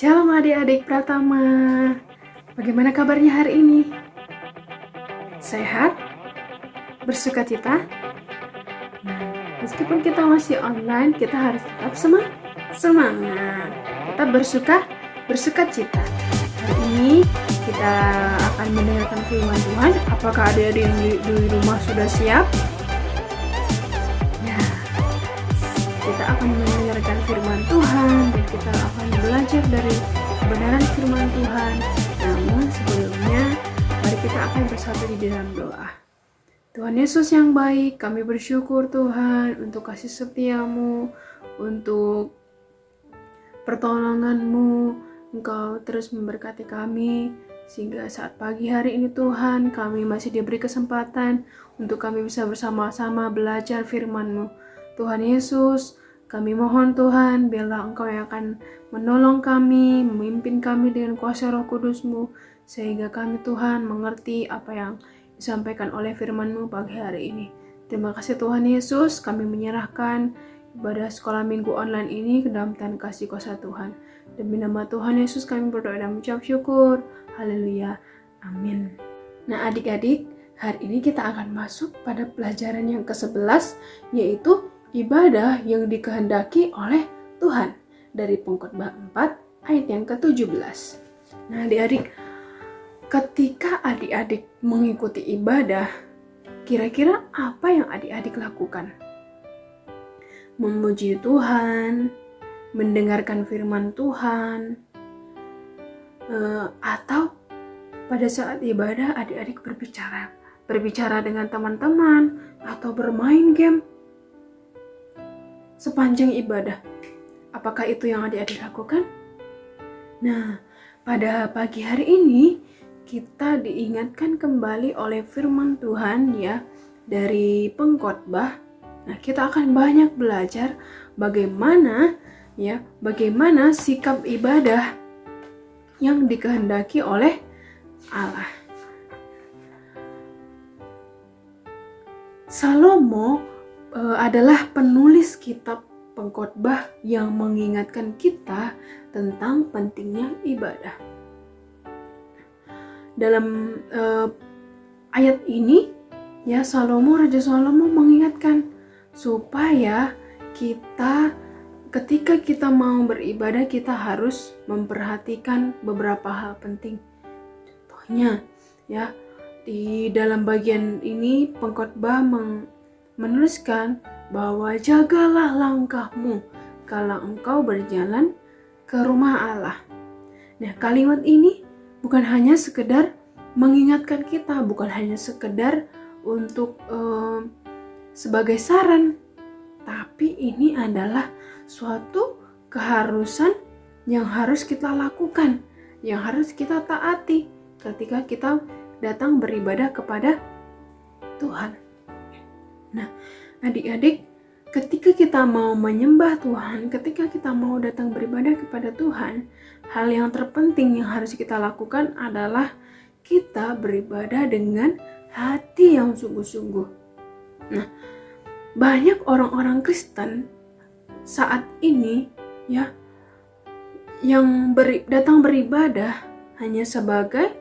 Shalom adik-adik Pratama. Bagaimana kabarnya hari ini? Sehat? Bersukacita? Nah, meskipun kita masih online, kita harus tetap semangat. Tetap bersukacita. Hari ini kita akan mendengarkan firman Tuhan. Apakah adik-adik yang di rumah sudah siap? Ya, kita akan mendengarkan firman Tuhan dan kita akan belajar dari kebenaran firman Tuhan. Namun sebelumnya, mari kita akan bersatu di dalam doa. Tuhan Yesus yang baik, kami bersyukur Tuhan untuk kasih setiamu, untuk pertolonganmu. Engkau terus memberkati kami, sehingga saat pagi hari ini Tuhan, kami masih diberi kesempatan untuk kami bisa bersama-sama belajar firman-Mu. Tuhan Yesus, kami mohon Tuhan, biarlah Engkau yang akan menolong kami, memimpin kami dengan kuasa Roh Kudus-Mu, sehingga kami Tuhan mengerti apa yang disampaikan oleh firman-Mu pagi hari ini. Terima kasih Tuhan Yesus, kami menyerahkan ibadah sekolah minggu online ini ke dalam tangan kasih kuasa Tuhan. Demi nama Tuhan Yesus kami berdoa dan mengucap syukur. Haleluya. Amin. Nah adik-adik, hari ini kita akan masuk pada pelajaran yang ke-11, yaitu ibadah yang dikehendaki oleh Tuhan, dari Pengkhotbah 4 ayat yang ke-17. Nah adik-adik, ketika adik-adik mengikuti ibadah, kira-kira apa yang adik-adik lakukan? Memuji Tuhan, mendengarkan firman Tuhan, atau pada saat ibadah adik-adik berbicara dengan teman-teman atau bermain game sepanjang ibadah. Apakah itu yang adik-adik lakukan? Nah, pada pagi hari ini kita diingatkan kembali oleh firman Tuhan ya dari Pengkhotbah. Nah, kita akan banyak belajar bagaimana sikap ibadah yang dikehendaki oleh Allah. Salomo adalah penulis kitab Pengkhotbah yang mengingatkan kita tentang pentingnya ibadah. Dalam ayat ini, ya Raja Salomo mengingatkan supaya ketika kita mau beribadah, kita harus memperhatikan beberapa hal penting. Contohnya, ya di dalam bagian ini Pengkhotbah menuliskan bahwa jagalah langkahmu kalau engkau berjalan ke rumah Allah. Nah, kalimat ini bukan hanya sekedar mengingatkan kita, bukan hanya sekedar untuk sebagai saran, tapi ini adalah suatu keharusan yang harus kita lakukan, yang harus kita taati ketika kita datang beribadah kepada Tuhan. Nah, adik-adik, ketika kita mau menyembah Tuhan, ketika kita mau datang beribadah kepada Tuhan, hal yang terpenting yang harus kita lakukan adalah kita beribadah dengan hati yang sungguh-sungguh. Nah, banyak orang-orang Kristen saat ini ya yang datang beribadah hanya sebagai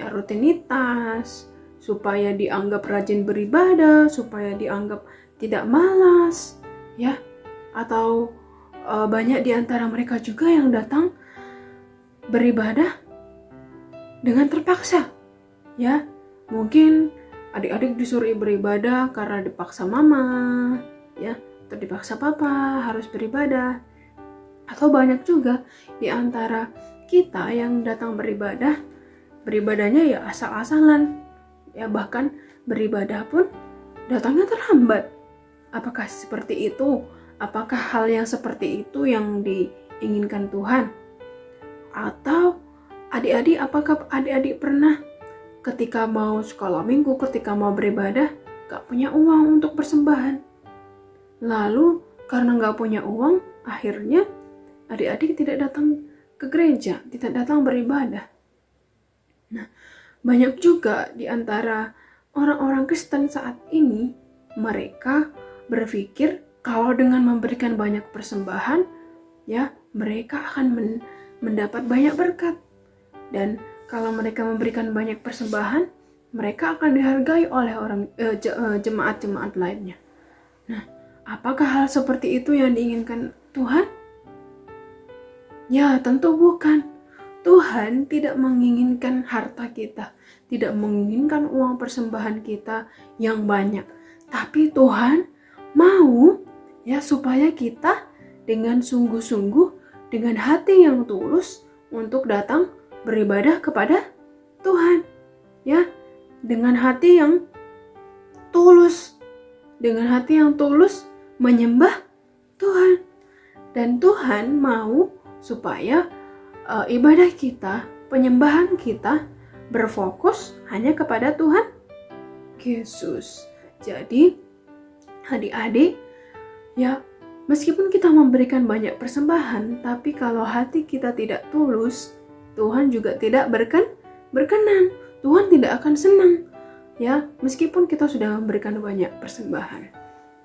rutinitas, supaya dianggap rajin beribadah, supaya dianggap tidak malas, ya. Atau banyak di antara mereka juga yang datang beribadah dengan terpaksa, ya. Mungkin adik-adik disuruh beribadah karena dipaksa mama, ya, atau dipaksa papa harus beribadah. Atau banyak juga di antara kita yang datang beribadahnya ya asal-asalan, ya bahkan beribadah pun datangnya terlambat. Apakah seperti itu? Apakah hal yang seperti itu yang diinginkan Tuhan? Atau apakah adik-adik pernah ketika mau sekolah minggu, ketika mau beribadah, gak punya uang untuk persembahan? Lalu karena gak punya uang, akhirnya adik-adik tidak datang ke gereja, tidak datang beribadah. Nah, banyak juga di antara orang-orang Kristen saat ini, mereka berpikir kalau dengan memberikan banyak persembahan, ya mereka akan mendapat banyak berkat. Dan kalau mereka memberikan banyak persembahan, mereka akan dihargai oleh jemaat-jemaat lainnya. Nah, apakah hal seperti itu yang diinginkan Tuhan? Ya, tentu bukan. Tuhan tidak menginginkan harta kita, tidak menginginkan uang persembahan kita yang banyak. Tapi Tuhan mau ya supaya kita dengan sungguh-sungguh, dengan hati yang tulus untuk datang beribadah kepada Tuhan. Ya, dengan hati yang tulus, dengan hati yang tulus menyembah Tuhan. Dan Tuhan mau supaya ibadah kita, penyembahan kita berfokus hanya kepada Tuhan Yesus. Jadi adik-adik, ya meskipun kita memberikan banyak persembahan, tapi kalau hati kita tidak tulus, Tuhan juga tidak berkenan. Tuhan tidak akan senang. Ya, meskipun kita sudah memberikan banyak persembahan.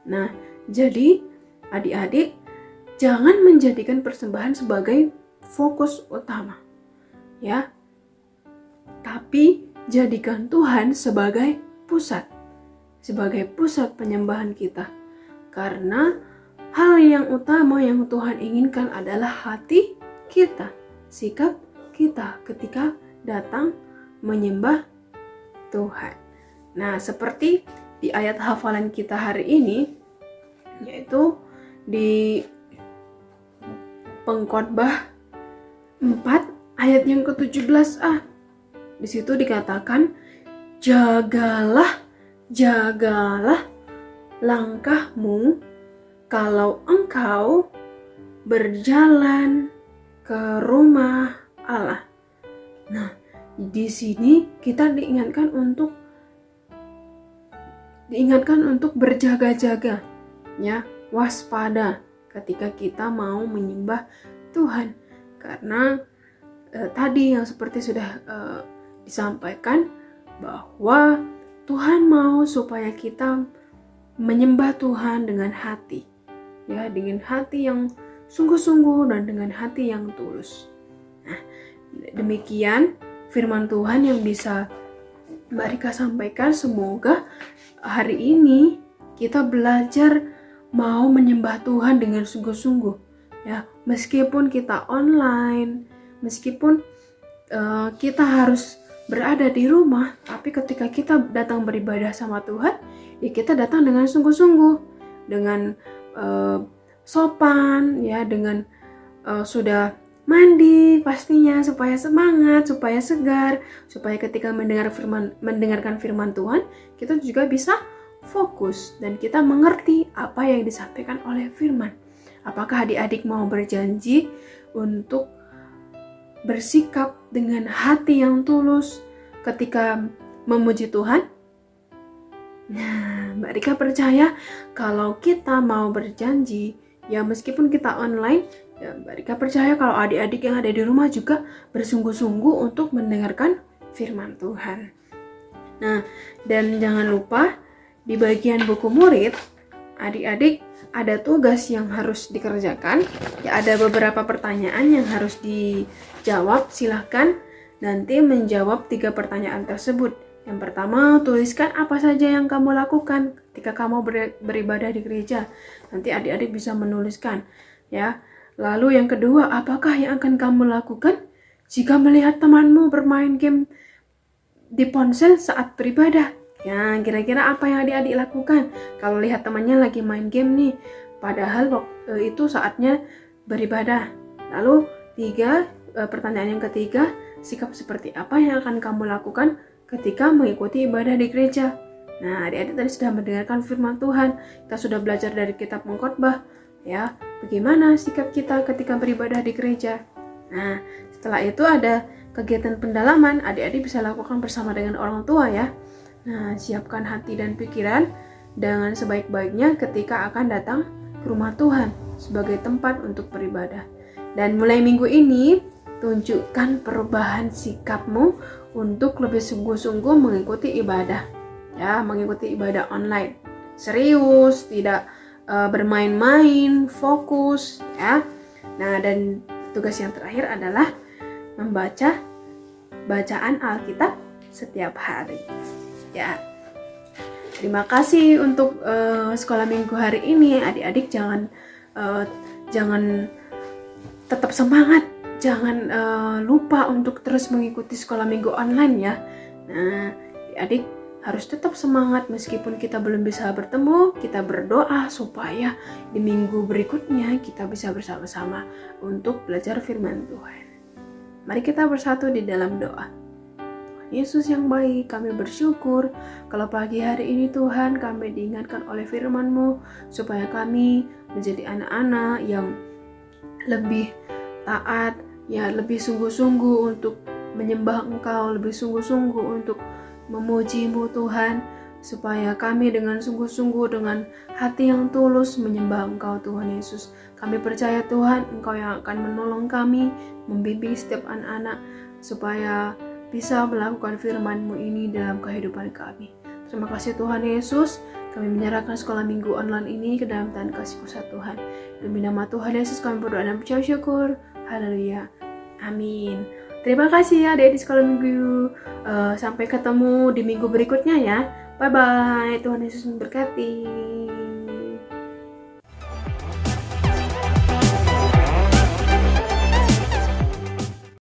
Nah, jadi adik-adik jangan menjadikan persembahan sebagai fokus utama, ya. Tapi jadikan Tuhan sebagai pusat penyembahan kita. Karena hal yang utama yang Tuhan inginkan adalah hati kita, sikap kita ketika datang menyembah Tuhan. Nah, seperti di ayat hafalan kita hari ini, yaitu di Pengkhotbah 4 ayat yang ke-17a. Di situ dikatakan, jagalah langkahmu kalau engkau berjalan ke rumah Allah. Nah, di sini kita diingatkan untuk berjaga-jaga, ya, waspada ketika kita mau menyembah Tuhan. Karena tadi yang seperti sudah disampaikan bahwa Tuhan mau supaya kita menyembah Tuhan dengan hati, ya, dengan hati yang sungguh-sungguh dan dengan hati yang tulus. Nah, demikian firman Tuhan yang bisa Mbak Rika sampaikan. Semoga hari ini kita belajar mau menyembah Tuhan dengan sungguh-sungguh, ya, meskipun kita online, meskipun kita harus berada di rumah, tapi ketika kita datang beribadah sama Tuhan, ya kita datang dengan sungguh-sungguh, dengan sopan, ya, dengan sudah mandi pastinya, supaya semangat, supaya segar, supaya ketika mendengarkan firman Tuhan, kita juga bisa fokus dan kita mengerti apa yang disampaikan oleh firman. Apakah adik-adik mau berjanji untuk bersikap dengan hati yang tulus ketika memuji Tuhan? Nah, Mbak Rika percaya kalau kita mau berjanji, ya meskipun kita online, ya Mbak Rika percaya kalau adik-adik yang ada di rumah juga bersungguh-sungguh untuk mendengarkan firman Tuhan. Nah, dan jangan lupa di bagian buku murid, adik-adik ada tugas yang harus dikerjakan. Ya, ada beberapa pertanyaan yang harus dijawab. Silahkan nanti menjawab 3 pertanyaan tersebut. Yang pertama, tuliskan apa saja yang kamu lakukan ketika kamu beribadah di gereja. Nanti adik-adik bisa menuliskan, ya. Lalu yang kedua, apakah yang akan kamu lakukan jika melihat temanmu bermain game di ponsel saat beribadah? Ya, kira-kira apa yang adik-adik lakukan kalau lihat temannya lagi main game nih, padahal waktu itu saatnya beribadah. Lalu pertanyaan yang ketiga, sikap seperti apa yang akan kamu lakukan ketika mengikuti ibadah di gereja? Nah, adik-adik tadi sudah mendengarkan firman Tuhan, kita sudah belajar dari kitab Pengkhotbah, ya, bagaimana sikap kita ketika beribadah di gereja. Nah, setelah itu ada kegiatan pendalaman, adik-adik bisa lakukan bersama dengan orang tua, ya. Nah, siapkan hati dan pikiran dengan sebaik-baiknya ketika akan datang ke rumah Tuhan sebagai tempat untuk beribadah. Dan mulai minggu ini, tunjukkan perubahan sikapmu untuk lebih sungguh-sungguh mengikuti ibadah, ya, mengikuti ibadah online. Serius, tidak bermain-main, fokus, ya. Nah, dan tugas yang terakhir adalah membaca bacaan Alkitab setiap hari. Ya. Terima kasih untuk sekolah minggu hari ini. Adik-adik jangan tetap semangat, jangan lupa untuk terus mengikuti sekolah minggu online ya. Nah, adik-adik harus tetap semangat meskipun kita belum bisa bertemu. Kita berdoa supaya di minggu berikutnya kita bisa bersama-sama untuk belajar firman Tuhan. Mari kita bersatu di dalam doa. Tuhan Yesus yang baik, kami bersyukur kalau pagi hari ini Tuhan kami diingatkan oleh firman-Mu supaya kami menjadi anak-anak yang lebih taat, ya lebih sungguh-sungguh untuk menyembah Engkau, lebih sungguh-sungguh untuk memuji-Mu Tuhan, supaya kami dengan sungguh-sungguh, dengan hati yang tulus menyembah Engkau Tuhan Yesus. Kami percaya Tuhan, Engkau yang akan menolong kami, membimbing setiap anak-anak, supaya bisa melakukan firman-Mu ini dalam kehidupan kami. Terima kasih Tuhan Yesus, kami menyerahkan sekolah minggu online ini ke dalam tangan kasih kuasa Tuhan. Demi nama Tuhan Yesus kami berdoa dan bersyukur syukur. Haleluya. Amin. Terima kasih ya adik di sekolah minggu. Sampai ketemu di minggu berikutnya ya. Bye-bye. Tuhan Yesus memberkati.